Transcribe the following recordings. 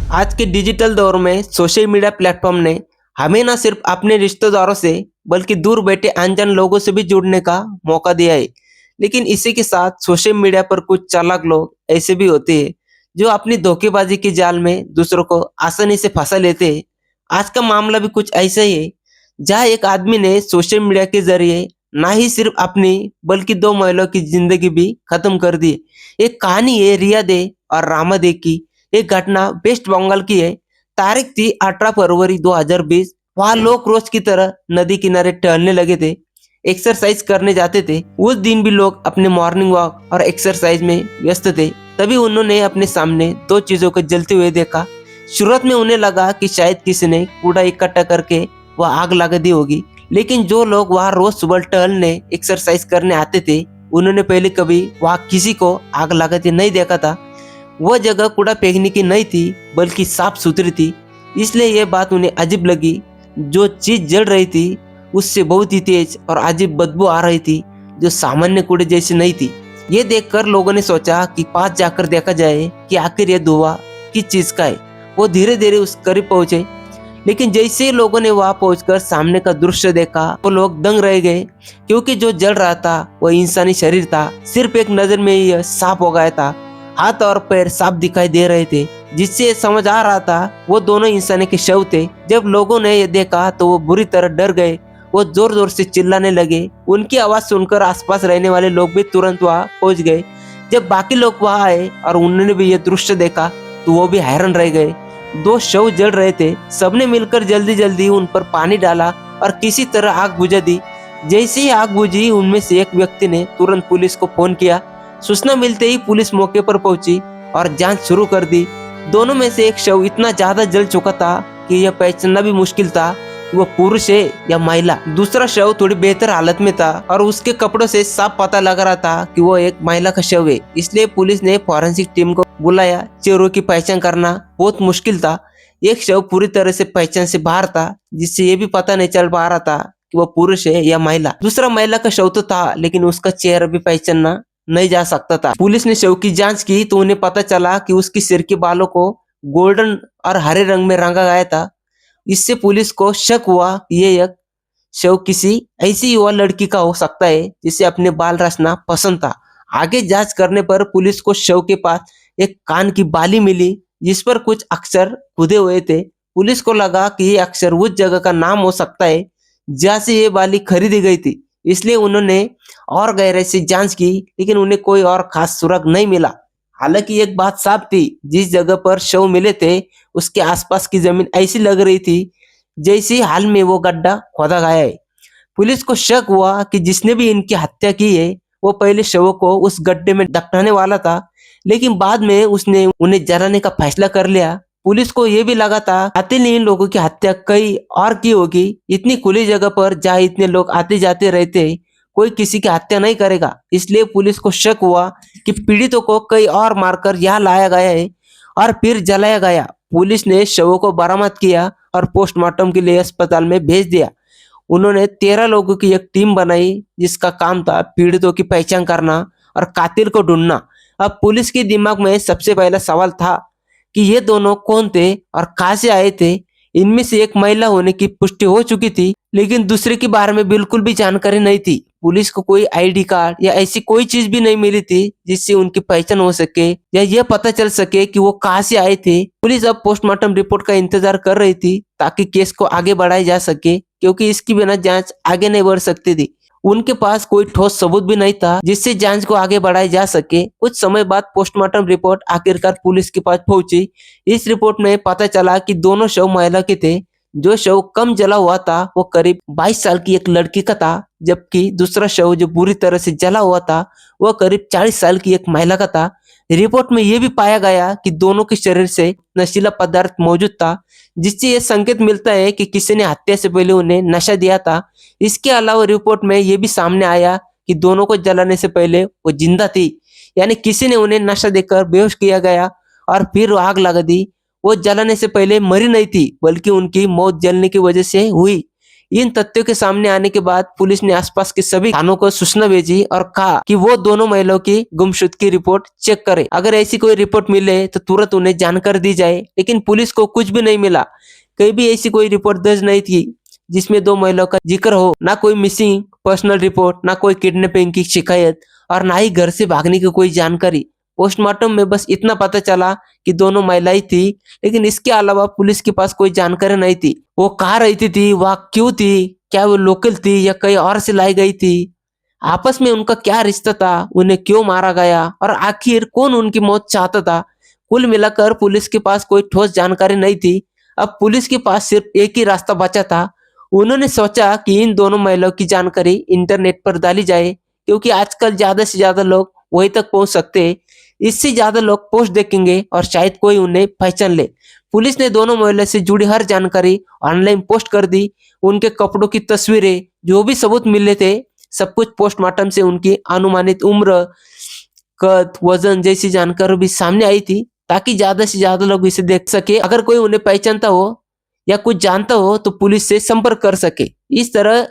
आज के डिजिटल दौर में सोशल मीडिया प्लेटफॉर्म ने हमें न सिर्फ अपने रिश्तेदारों से बल्कि दूर बैठे अनजान लोगों से भी जुड़ने का मौका दिया है। लेकिन इसी के साथ सोशल मीडिया पर कुछ चालाक लोग ऐसे भी होते हैं जो अपनी धोखेबाजी के जाल में दूसरों को आसानी से फंसा लेते हैं। आज का मामला भी कुछ ऐसा ही है, जहाँ एक आदमी ने सोशल मीडिया के जरिए ना ही सिर्फ अपनी बल्कि दो महिलाओं की जिंदगी भी खत्म कर दी। एक कहानी है रिया दे और रामा दे की। ये घटना वेस्ट बंगाल की है। तारीख थी 18 फरवरी 2020। वहाँ लोग रोज की तरह नदी किनारे टहलने लगे थे, एक्सरसाइज करने जाते थे। उस दिन भी लोग अपने मॉर्निंग वॉक और एक्सरसाइज में व्यस्त थे। तभी उन्होंने अपने सामने दो चीजों को जलते हुए देखा। शुरुआत में उन्हें लगा कि शायद किसी ने कूड़ा इकट्ठा करके वह आग लगा दी होगी, लेकिन जो लोग वहाँ रोज सुबह टहलने एक्सरसाइज करने आते थे, उन्होंने पहले कभी वहाँ किसी को आग लगाते नहीं देखा था। वह जगह कूड़ा फेंकने की नहीं थी बल्कि साफ सुथरी थी, इसलिए यह बात उन्हें अजीब लगी। जो चीज जल रही थी उससे बहुत ही तेज और अजीब बदबू आ रही थी, जो सामान्य कूड़े जैसी नहीं थी। ये देखकर लोगों ने सोचा कि पास जाकर देखा जाए कि आखिर यह धुआं किस चीज का है। वो धीरे धीरे उस करीब पहुंचे, लेकिन जैसे ही लोगों ने वहां पहुंचकर सामने का दृश्य देखा, वो लोग दंग रह गए, क्योंकि जो जल रहा था वह इंसानी शरीर था। सिर्फ एक नजर में ही यह साफ हो गया था। हाथ और पैर साफ दिखाई दे रहे थे, जिससे समझ आ रहा था वो दोनों इंसानी के शव थे। जब लोगों ने यह देखा तो वो बुरी तरह डर गए। वो जोर जोर से चिल्लाने लगे। उनकी आवाज सुनकर आसपास रहने वाले लोग भी तुरंत वहां पहुंच गए। जब बाकी लोग वहां आए और उन्होंने भी यह दृश्य देखा तो वो भी हैरान रह गए। दो शव जल रहे थे। सबने मिलकर जल्दी जल्दी उन पर पानी डाला और किसी तरह आग बुझा दी। जैसे ही आग बुझी, उनमें से एक व्यक्ति ने तुरंत पुलिस को फोन किया। सूचना मिलते ही पुलिस मौके पर पहुंची और जांच शुरू कर दी। दोनों में से एक शव इतना ज्यादा जल चुका था कि यह पहचानना भी मुश्किल था कि वो पुरुष है या महिला। दूसरा शव थोड़ी बेहतर हालत में था और उसके कपड़ों से साफ पता लग रहा था कि वो एक महिला का शव है। इसलिए पुलिस ने फॉरेंसिक टीम को बुलाया। चेहरों की पहचान करना बहुत मुश्किल था। एक शव पूरी तरह से पहचान से बाहर था, जिससे ये भी पता नहीं चल पा रहा था कि वो पुरुष है या महिला। दूसरा महिला का शव तो था, लेकिन उसका चेहरा भी पहचानना नहीं जा सकता था। पुलिस ने शव की जांच की तो उन्हें पता चला कि उसकी सिर के बालों को गोल्डन और हरे रंग में रंगा गया था। इससे पुलिस को शक हुआ ये एक शव किसी ऐसी युवा लड़की का हो सकता है जिसे अपने बाल रचना पसंद था। आगे जांच करने पर पुलिस को शव के पास एक कान की बाली मिली, जिस पर कुछ अक्षर खुदे हुए थे। पुलिस को लगा कि ये अक्षर उस जगह का नाम हो सकता है जहाँ से ये बाली खरीदी गई थी। इसलिए उन्होंने और गहराई से जांच की, लेकिन उन्हें कोई और खास सुराग नहीं मिला। हालांकि एक बात साफ थी, जिस जगह पर शव मिले थे उसके आसपास की जमीन ऐसी लग रही थी जैसे हाल में वो गड्ढा खोदा गया है। पुलिस को शक हुआ कि जिसने भी इनकी हत्या की है वो पहले शवों को उस गड्ढे में दफनाने वाला था, लेकिन बाद में उसने उन्हें जलाने का फैसला कर लिया। पुलिस को यह भी लगा था कातिल ने इन लोगों की हत्या कई और की होगी। इतनी खुली जगह पर जहाँ इतने लोग आते जाते रहते, कोई किसी की हत्या नहीं करेगा। इसलिए पुलिस को शक हुआ कि पीड़ितों को कई और मारकर यहाँ लाया गया है और फिर जलाया गया। पुलिस ने शवों को बरामद किया और पोस्टमार्टम के लिए अस्पताल में भेज दिया। उन्होंने 13 लोगों की एक टीम बनाई, जिसका काम था पीड़ितों की पहचान करना और कातिल को ढूंढना। अब पुलिस के दिमाग में सबसे पहला सवाल था कि ये दोनों कौन थे और कहाँ से आए थे। इनमें से एक महिला होने की पुष्टि हो चुकी थी, लेकिन दूसरे के बारे में बिल्कुल भी जानकारी नहीं थी। पुलिस को कोई आईडी कार्ड या ऐसी कोई चीज भी नहीं मिली थी जिससे उनकी पहचान हो सके या यह पता चल सके कि वो कहाँ से आए थे। पुलिस अब पोस्टमार्टम रिपोर्ट का इंतजार कर रही थी ताकि केस को आगे बढ़ाया जा सके, क्योंकि इसकी बिना जांच आगे नहीं बढ़ सकती थी। उनके पास कोई ठोस सबूत भी नहीं था जिससे जांच को आगे बढ़ाया जा सके। कुछ समय बाद पोस्टमार्टम रिपोर्ट आखिरकार पुलिस के पास पहुंची। इस रिपोर्ट में पता चला कि दोनों शव महिला के थे। जो शव कम जला हुआ था वो करीब 22 साल की एक लड़की का था, जबकि दूसरा शव जो बुरी तरह से जला हुआ था वह करीब 40 साल की एक महिला का था। रिपोर्ट में यह भी पाया गया कि दोनों के शरीर से नशीला पदार्थ मौजूद था, जिससे यह संकेत मिलता है कि किसी ने हत्या से पहले उन्हें नशा दिया था। इसके अलावा रिपोर्ट में यह भी सामने आया कि दोनों को जलाने से पहले वो जिंदा थी, यानी किसी ने उन्हें नशा देकर बेहोश किया गया और फिर आग लगा दी। वो जलाने से पहले मरी नहीं थी, बल्कि उनकी मौत जलने की वजह से हुई। इन तथ्यों के सामने आने के बाद पुलिस ने आसपास के सभी थानों को सूचना भेजी और कहा कि वो दोनों महिलाओं की गुमशुदगी की रिपोर्ट चेक करें। अगर ऐसी कोई रिपोर्ट मिले तो तुरंत उन्हें जानकारी दी जाए। लेकिन पुलिस को कुछ भी नहीं मिला। कहीं भी ऐसी कोई रिपोर्ट दर्ज नहीं थी जिसमें दो महिलाओं का जिक्र हो। ना कोई मिसिंग पर्सनल रिपोर्ट, ना कोई किडनैपिंग की शिकायत और ना ही घर से भागने की कोई जानकारी। पोस्टमार्टम में बस इतना पता चला कि दोनों महिलाएं थी, लेकिन इसके अलावा पुलिस के पास कोई जानकारी नहीं थी। वो कहाँ रहती थी, वह क्यों थी, क्या वो लोकल थी या कहीं और से लाई गई थी, आपस में उनका क्या रिश्ता था, उन्हें क्यों मारा गया और आखिर कौन उनकी मौत चाहता था। कुल मिलाकर पुलिस के पास कोई ठोस जानकारी नहीं थी। अब पुलिस के पास सिर्फ एक ही रास्ता बचा था। उन्होंने सोचा कि इन दोनों महिलाओं की जानकारी इंटरनेट पर डाली जाए, क्योंकि आजकल ज्यादा से ज्यादा लोग वहीं तक पहुंच सकते हैं। इससे ज्यादा लोग पोस्ट देखेंगे और शायद कोई उन्हें पहचान ले। पुलिस ने दोनों महिला से जुड़ी हर जानकारी ऑनलाइन पोस्ट कर दी। उनके कपड़ों की तस्वीरें, जो भी सबूत मिले थे, सब कुछ पोस्टमार्टम से उनकी अनुमानित उम्र, कद, वजन जैसी जानकारी भी सामने आई थी, ताकि ज्यादा से ज्यादा लोग इसे देख सके। अगर कोई उन्हें पहचानता हो या कुछ जानता हो तो पुलिस से संपर्क कर सके। इस तरह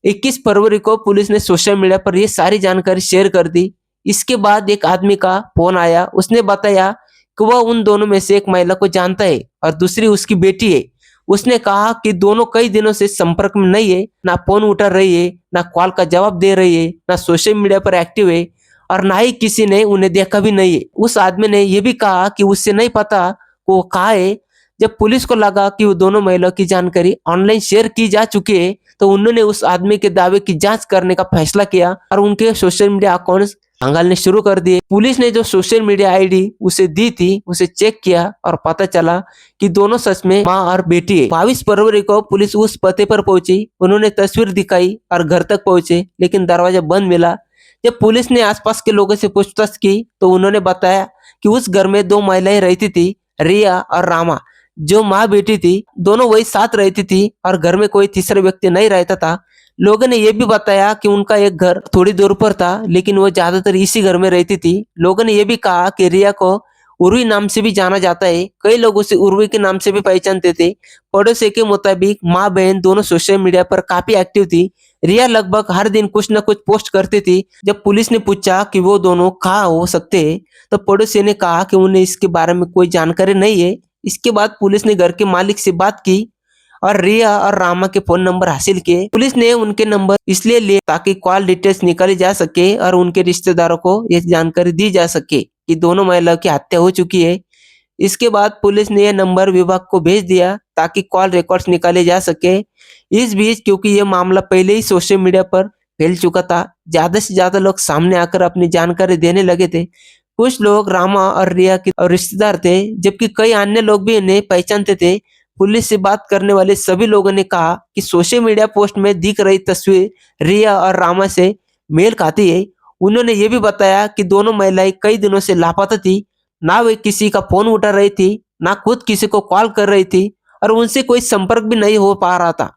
21 फरवरी को पुलिस ने सोशल मीडिया पर ये सारी जानकारी शेयर कर दी। इसके बाद एक आदमी का फोन आया। उसने बताया कि वह उन दोनों में से एक महिला को जानता है और दूसरी उसकी बेटी है। उसने कहा कि दोनों कई दिनों से संपर्क में नहीं है, ना फोन उठा रही है, ना कॉल का जवाब दे रही है, ना सोशल मीडिया पर एक्टिव है और ना ही किसी ने उन्हें देखा भी नहीं है। उस आदमी ने यह भी कहा कि उससे नहीं पता वो कहाँ है। जब पुलिस को लगा कि वो दोनों महिलाओं की जानकारी ऑनलाइन शेयर की जा चुकी है, तो उन्होंने उस आदमी के दावे की जांच करने का फैसला किया और उनके सोशल मीडिया अकाउंट्स खंगालने शुरू कर दिए। पुलिस ने जो सोशल मीडिया आईडी उसे दी थी, उसे चेक किया और पता चला कि दोनों सच में माँ और बेटी है। 22 फरवरी को पुलिस उस पते पर पहुंची। उन्होंने तस्वीर दिखाई और घर तक पहुंचे, लेकिन दरवाजा बंद मिला। जब पुलिस ने आसपास के लोगों से पूछताछ की तो उन्होंने बताया कि उस घर में दो महिलाएं रहती थी, रिया और रामा, जो माँ बेटी थी। दोनों वही साथ रहती थी और घर में कोई तीसरा व्यक्ति नहीं रहता था। लोगों ने यह भी बताया कि उनका एक घर थोड़ी दूर पर था, लेकिन वो ज्यादातर इसी घर में रहती थी। लोगों ने यह भी कहा कि रिया को उर्वी नाम से भी जाना जाता है। कई लोग उसे उर्वी के नाम से भी पहचानते थे। पड़ोसी के मुताबिक माँ बहन दोनों सोशल मीडिया पर काफी एक्टिव थी। रिया लगभग हर दिन कुछ न कुछ पोस्ट करती थी। जब पुलिस ने पूछा कि वो दोनों कहाँ हो सकते हैं, तो पड़ोसी ने कहा कि उन्हें इसके बारे में कोई जानकारी नहीं है। इसके बाद पुलिस ने घर के मालिक से बात की और रिया और रामा के फोन नंबर हासिल किए। पुलिस ने उनके नंबर इसलिए लिए ताकि कॉल डिटेल्स निकाली जा सके और उनके रिश्तेदारों को यह जानकारी दी जा सके कि दोनों महिलाओं की हत्या हो चुकी है। इसके बाद पुलिस ने यह नंबर विभाग को भेज दिया ताकि कॉल रिकॉर्ड्स निकाले जा सके। इस बीच क्योंकि यह मामला पहले ही सोशल मीडिया पर फैल चुका था, ज्यादा से ज्यादा लोग सामने आकर अपनी जानकारी देने लगे थे। कुछ लोग रामा और रिया के और रिश्तेदार थे, जबकि कई अन्य लोग भी इन्हें पहचानते थे। पुलिस से बात करने वाले सभी लोगों ने कहा कि सोशल मीडिया पोस्ट में दिख रही तस्वीर रिया और रामा से मेल खाती है। उन्होंने ये भी बताया कि दोनों महिलाएं कई दिनों से लापता थी। ना वे किसी का फोन उठा रही थी, ना खुद किसी को कॉल कर रही थी और उनसे कोई संपर्क भी नहीं हो पा रहा था।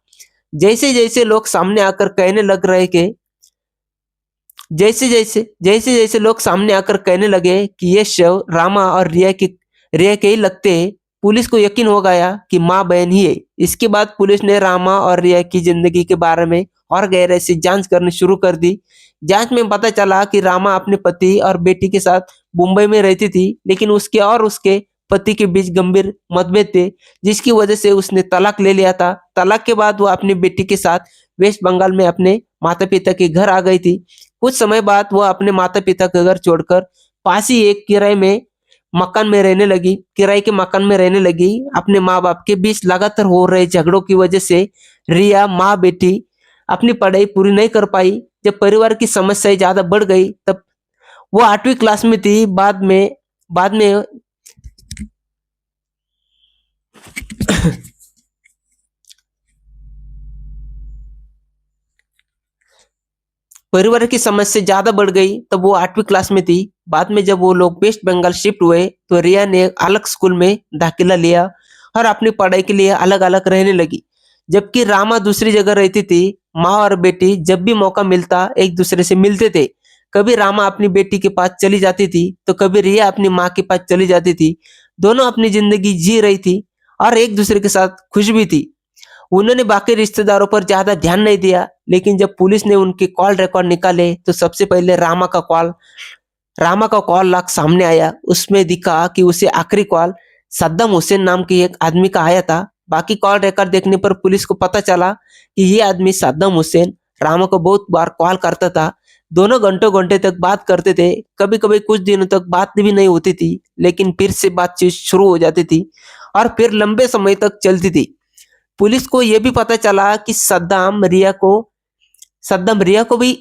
जैसे जैसे लोग सामने आकर कहने लग रहे कि जैसे जैसे लोग सामने आकर कहने लगे कि ये शव रामा और रिया के ही लगते हैं, पुलिस को यकीन हो गया कि माँ बहन ही है। इसके बाद पुलिस ने रामा और रिया की जिंदगी के बारे में और गहराई से जांच करनी शुरू कर दी। जांच में पता चला कि रामा अपने पति और बेटी के साथ मुंबई में रहती थी, लेकिन उसके पति के बीच गंभीर मतभेद थे, जिसकी वजह से उसने तलाक ले लिया था। तलाक के बाद वो अपनी बेटी के साथ वेस्ट बंगाल में अपने माता पिता के घर आ गई थी। कुछ समय बाद वह अपने माता पिता का घर छोड़कर पास ही एक किराए के मकान में रहने लगी। अपने माँ बाप के बीच लगातार हो रहे झगड़ों की वजह से रिया माँ बेटी अपनी पढ़ाई पूरी नहीं कर पाई। जब परिवार की समस्याएं ज्यादा बढ़ गई तब वो 8वीं क्लास में थी। बाद में परिवार की समस्या ज्यादा बढ़ गई तब वो 8वीं क्लास में थी। बाद में जब वो लोग वेस्ट बंगाल शिफ्ट हुए तो रिया ने एक अलग स्कूल में दाखिला लिया और अपनी पढ़ाई के लिए अलग अलग रहने लगी, जबकि रामा दूसरी जगह रहती थी। माँ और बेटी जब भी मौका मिलता एक दूसरे से मिलते थे। कभी रामा अपनी बेटी के पास चली जाती थी तो कभी रिया अपनी माँ के पास चली जाती थी। दोनों अपनी जिंदगी जी रही थी और एक दूसरे के साथ खुश भी थी। उन्होंने बाकी रिश्तेदारों पर ज्यादा ध्यान नहीं दिया, लेकिन जब पुलिस ने उनके कॉल रिकॉर्ड निकाले तो सबसे पहले रामा का कॉल लॉग सामने आया। उसमें दिखा कि उसे आखिरी कॉल सद्दाम हुसैन नाम के एक आदमी का आया था। बाकी कॉल रिकॉर्ड देखने पर पुलिस को पता चला कि ये आदमी सद्दाम हुसैन रामा को बहुत बार कॉल करता था। दोनों घंटों घंटे तक बात करते थे। कभी कभी कुछ दिनों तक बात भी नहीं होती थी, लेकिन फिर से बातचीत शुरू हो जाती थी और फिर लंबे समय तक चलती थी। पुलिस को यह भी पता चला कि सद्दाम रिया को भी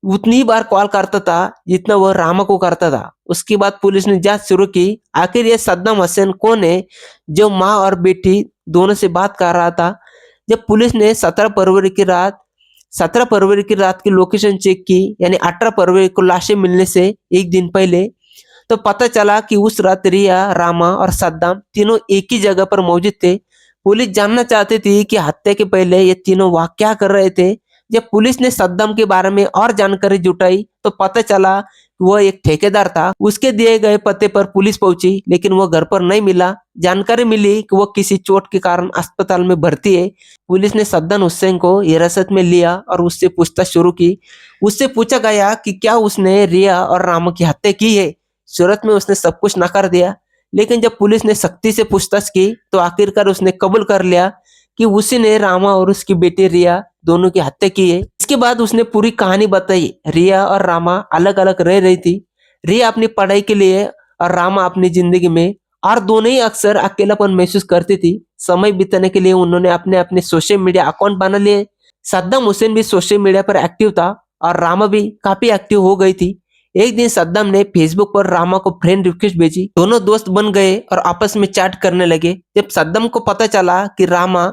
उतनी ही बार कॉल करता था जितना वह रामा को करता था। उसके बाद पुलिस ने जांच शुरू की, आखिर ये सद्दाम हुसैन कौन है जो माँ और बेटी दोनों से बात कर रहा था। जब पुलिस ने 17 फरवरी की रात की लोकेशन चेक की, यानी 18 फरवरी को लाशें मिलने से एक दिन पहले, तो पता चला कि उस रात रिया, रामा और सद्दाम तीनों एक ही जगह पर मौजूद थे। पुलिस जानना चाहती थी कि हत्या के पहले ये तीनों वहां क्या कर रहे थे। जब पुलिस ने सद्दाम के बारे में और जानकारी जुटाई तो पता चला वह एक ठेकेदार था। उसके दिए गए पते पर पुलिस पहुंची, लेकिन वह घर पर नहीं मिला। जानकारी मिली कि वह किसी चोट के कारण अस्पताल में भर्ती है। पुलिस ने सद्दाम हुसैन को हिरासत में लिया और उससे पूछताछ शुरू की। उससे पूछा गया कि क्या उसने रिया और रामा की हत्या की है। शुरुआत में उसने सब कुछ नकार दिया, लेकिन जब पुलिस ने सख्ती से पूछताछ की तो आखिरकार उसने कबूल कर लिया कि उसी ने रामा और उसकी बेटी रिया दोनों की हत्या की है। इसके बाद उसने पूरी कहानी बताई। रिया और रामा अलग अलग रह रही थी। रिया अपनी पढ़ाई के लिए और रामा अपनी जिंदगी में, और दोनों ही अक्सर अकेलापन महसूस करती थी। समय बिताने के लिए उन्होंने अपने अपने सोशल मीडिया अकाउंट बना लिए। सद्दाम हुसैन भी सोशल मीडिया पर एक्टिव था और रामा भी काफी एक्टिव हो गई थी। एक दिन सद्दाम ने फेसबुक पर रामा को फ्रेंड रिक्वेस्ट भेजी। दोनों दोस्त बन गए और आपस में चैट करने लगे। जब सद्दाम को पता चला कि रामा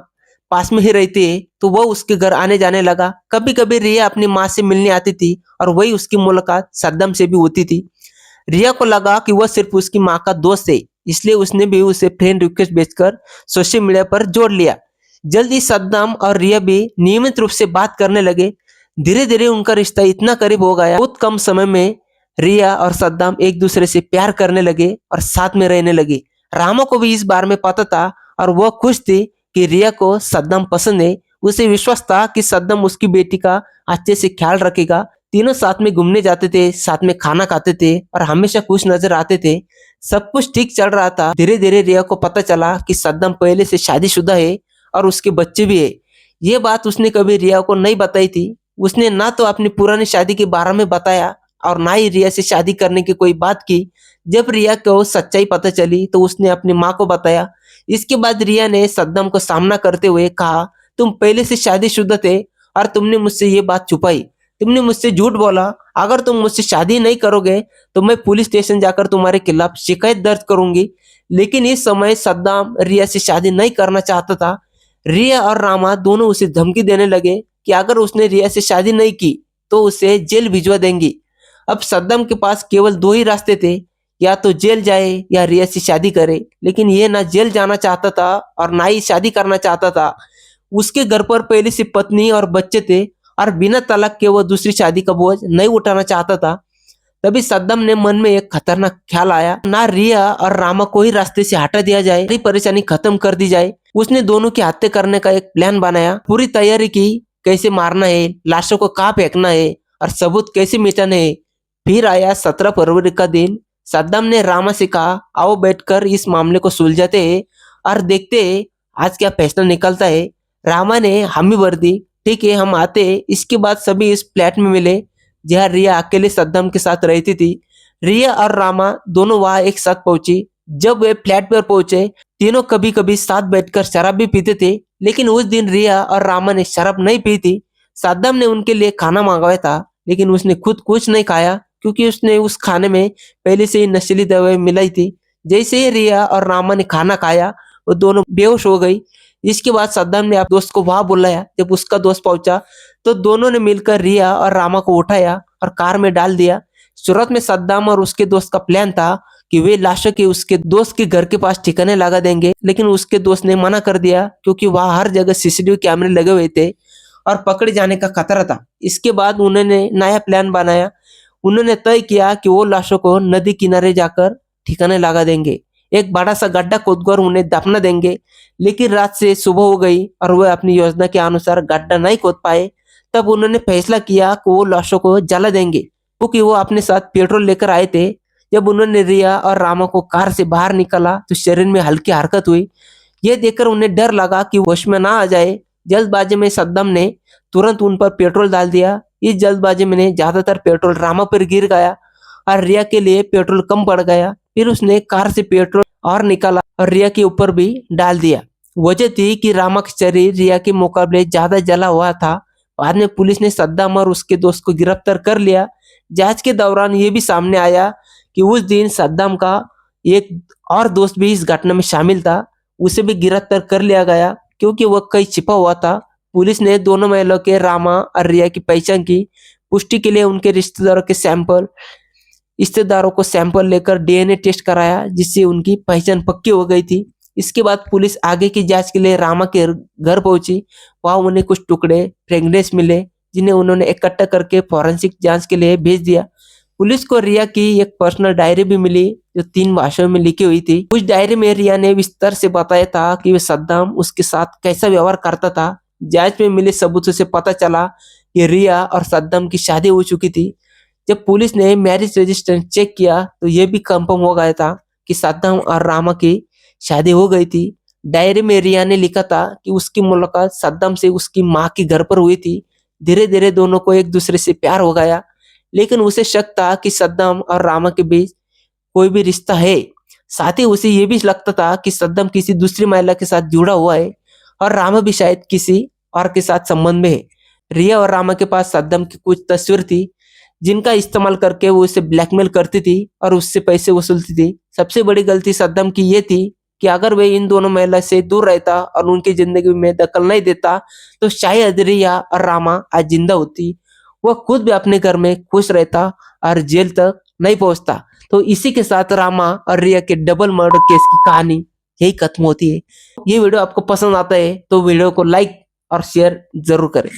पास में ही रहती है तो वह उसके घर आने जाने लगा। कभी कभी रिया अपनी माँ से मिलने आती थी और वही उसकी मुलाकात सद्दाम से भी होती थी। रिया को लगा कि वह सिर्फ उसकी माँ का दोस्त है, इसलिए उसने भी उसे फ्रेंड रिक्वेस्ट भेजकर सोशल मीडिया पर जोड़ लिया। जल्द ही सद्दाम और रिया भी नियमित रूप से बात करने लगे। धीरे धीरे उनका रिश्ता इतना करीब हो गया, बहुत कम समय में रिया और सद्दाम एक दूसरे से प्यार करने लगे और साथ में रहने लगे। रामा को भी इस बारे में पता था और वह खुश थी कि रिया को सद्दाम पसंद है। उसे विश्वास था कि सद्दाम उसकी बेटी का अच्छे से ख्याल रखेगा। तीनों साथ में घूमने जाते थे, साथ में खाना खाते थे और हमेशा खुश नजर आते थे। सब कुछ ठीक चल रहा था। धीरे धीरे रिया को पता चला कि सद्दाम पहले से शादीशुदा है और उसके बच्चे भी है। ये बात उसने कभी रिया को नहीं बताई थी। उसने ना तो अपनी पुरानी शादी के बारे में बताया और ना ही रिया से शादी करने की कोई बात की। जब रिया को सच्चाई पता चली तो उसने अपनी माँ को बताया। इसके बाद रिया ने सद्दाम को सामना करते हुए कहा, तुम पहले से शादीशुदा थे और तुमने मुझसे ये बात छुपाई। तुमने मुझसे झूठ बोला। अगर तुम मुझसे शादी नहीं करोगे तो मैं पुलिस स्टेशन जाकर तुम्हारे खिलाफ शिकायत दर्ज करूंगी। लेकिन इस समय सद्दाम रिया से शादी नहीं करना चाहता था। रिया और रामा दोनों उसे धमकी देने लगे कि अगर उसने रिया से शादी नहीं की तो उसे जेल भिजवा देंगी। अब सद्दाम के पास केवल दो ही रास्ते थे, या तो जेल जाए या रिया से शादी करे। लेकिन ये ना जेल जाना चाहता था और ना ही शादी करना चाहता था। उसके घर पर पहले से पत्नी और बच्चे थे और बिना तलाक के वो दूसरी शादी का बोझ नहीं उठाना चाहता था। तभी सद्दाम ने मन में एक खतरनाक ख्याल आया, ना रिया और रामा को ही रास्ते से हटा दिया जाए, सारी परेशानी खत्म कर दी जाए। उसने दोनों की हत्या करने का एक प्लान बनाया, पूरी तैयारी की, कैसे मारना है, लाशों को कहाँ फेंकना है और सबूत कैसे मिटाने हैं। फिर आया 17 फरवरी का दिन। सद्दाम ने रामा से कहा, आओ बैठकर इस मामले को सुलझाते हैं और देखते हैं आज क्या फैसला निकलता है। रामा ने हामी भर दी। ठीक है, हम आते हैं। इसके बाद सभी इस फ्लैट में मिले जहाँ रिया अकेले सद्दाम के साथ रहती थी। रिया और रामा दोनों वहां एक साथ पहुंची। जब वे फ्लैट पर पहुंचे तीनों कभी कभी साथ बैठकर शराब भी पीते थे, लेकिन उस दिन रिया और रामा ने शराब नहीं पी थी। सद्दाम ने उनके लिए खाना मंगवाया था, लेकिन उसने खुद कुछ नहीं खाया क्योंकि उसने उस खाने में पहले से ही नशीली दवाई मिलाई थी। जैसे ही रिया और रामा ने खाना खाया वो दोनों बेहोश हो गई। इसके बाद सद्दाम ने अपने दोस्त को वहां बुलाया। जब उसका दोस्त पहुंचा तो दोनों ने मिलकर रिया और रामा को उठाया और कार में डाल दिया। शुरुआत में सद्दाम और उसके दोस्त का प्लान था कि वे लाशों के उसके दोस्त के घर के पास ठिकाने लगा देंगे, लेकिन उसके दोस्त ने मना कर दिया क्योंकि वहां हर जगह सीसीटीवी कैमरे लगे हुए थे और पकड़े जाने का खतरा था। इसके बाद उन्होंने नया प्लान बनाया। उन्होंने तय किया कि वो लाशों को नदी किनारे जाकर ठिकाने लगा देंगे। एक बड़ा सा गड्ढा खोदकर उन्हें दफना देंगे। लेकिन रात से सुबह हो गई और वह अपनी योजना के अनुसार गड्ढा नहीं खोद पाए। तब उन्होंने फैसला किया कि वो लाशों को जला देंगे, क्योंकि वो अपने साथ पेट्रोल लेकर आए थे। जब उन्होंने रिया और रामा को कार से बाहर निकाला तो शरीर में हल्की हरकत हुई। यह देखकर उन्हें डर लगा कि होश में ना आ जाए। जल्दबाजी में सद्दाम ने तुरंत उन पर पेट्रोल डाल दिया। इस जल्दबाजी में ज्यादातर पेट्रोल रामा पर गिर गया और रिया के लिए पेट्रोल कम पड़ गया। फिर उसने कार से पेट्रोल और निकाला और रिया के ऊपर भी डाल दिया। वजह थी कि रामा का शरीर रिया के मुकाबले ज्यादा जला हुआ था। बाद में पुलिस ने सद्दाम और उसके दोस्त को गिरफ्तार कर लिया। जांच के दौरान ये भी सामने आया कि उस दिन सद्दाम का एक और दोस्त भी इस घटना में शामिल था। उसे भी गिरफ्तार कर लिया गया क्योंकि वह कहीं छिपा हुआ था। पुलिस ने दोनों महिलाओं के रामा और रिया की पहचान की। पुष्टि के लिए उनके रिश्तेदारों को सैंपल लेकर डीएनए टेस्ट कराया, जिससे उनकी पहचान पक्की हो गई थी। इसके बाद पुलिस आगे की जांच के लिए रामा के घर पहुंची। वहां उन्हें कुछ टुकड़े फ्रेगनेंस मिले, जिन्हें उन्होंने इकट्ठा करके फॉरेंसिक जांच के लिए भेज दिया। पुलिस को रिया की एक पर्सनल डायरी भी मिली, जो 3 भाषाओं में लिखी हुई थी। उस डायरी में रिया ने विस्तार से बताया था कि वह सद्दाम उसके साथ कैसा व्यवहार करता था। जांच में मिले सबूतों से पता चला कि रिया और सद्दाम की शादी हो चुकी थी। जब पुलिस ने मैरिज रजिस्टर चेक किया तो यह भी कंफर्म हो गया था कि सद्दाम और रामा की शादी हो गई थी। डायरी में रिया ने लिखा था कि उसकी मुलाकात सद्दाम से उसकी माँ के घर पर हुई थी। धीरे धीरे दोनों को एक दूसरे से प्यार हो गया, लेकिन उसे शक था कि सद्दाम और रामा के बीच कोई भी रिश्ता है। साथ ही उसे ये भी लगता था कि सद्दाम किसी दूसरी महिला के साथ जुड़ा हुआ है और रामा भी शायद किसी और के साथ संबंध में है। रिया और रामा के पास सद्दाम की कुछ तस्वीर थी, जिनका इस्तेमाल करके वो उसे ब्लैकमेल करती थी और उससे पैसे वसूलती थी। सबसे बड़ी गलती सद्दाम की ये थी कि अगर वे इन दोनों महिला से दूर रहता और उनकी जिंदगी में दखल नहीं देता तो शायद रिया और रामा आज जिंदा होती। वह खुद भी अपने घर में खुश रहता और जेल तक नहीं पहुंचता। तो इसी के साथ रामा और रिया के डबल मर्डर केस की कहानी यही खत्म होती है। ये वीडियो आपको पसंद आता है तो वीडियो को लाइक और शेयर जरूर करें।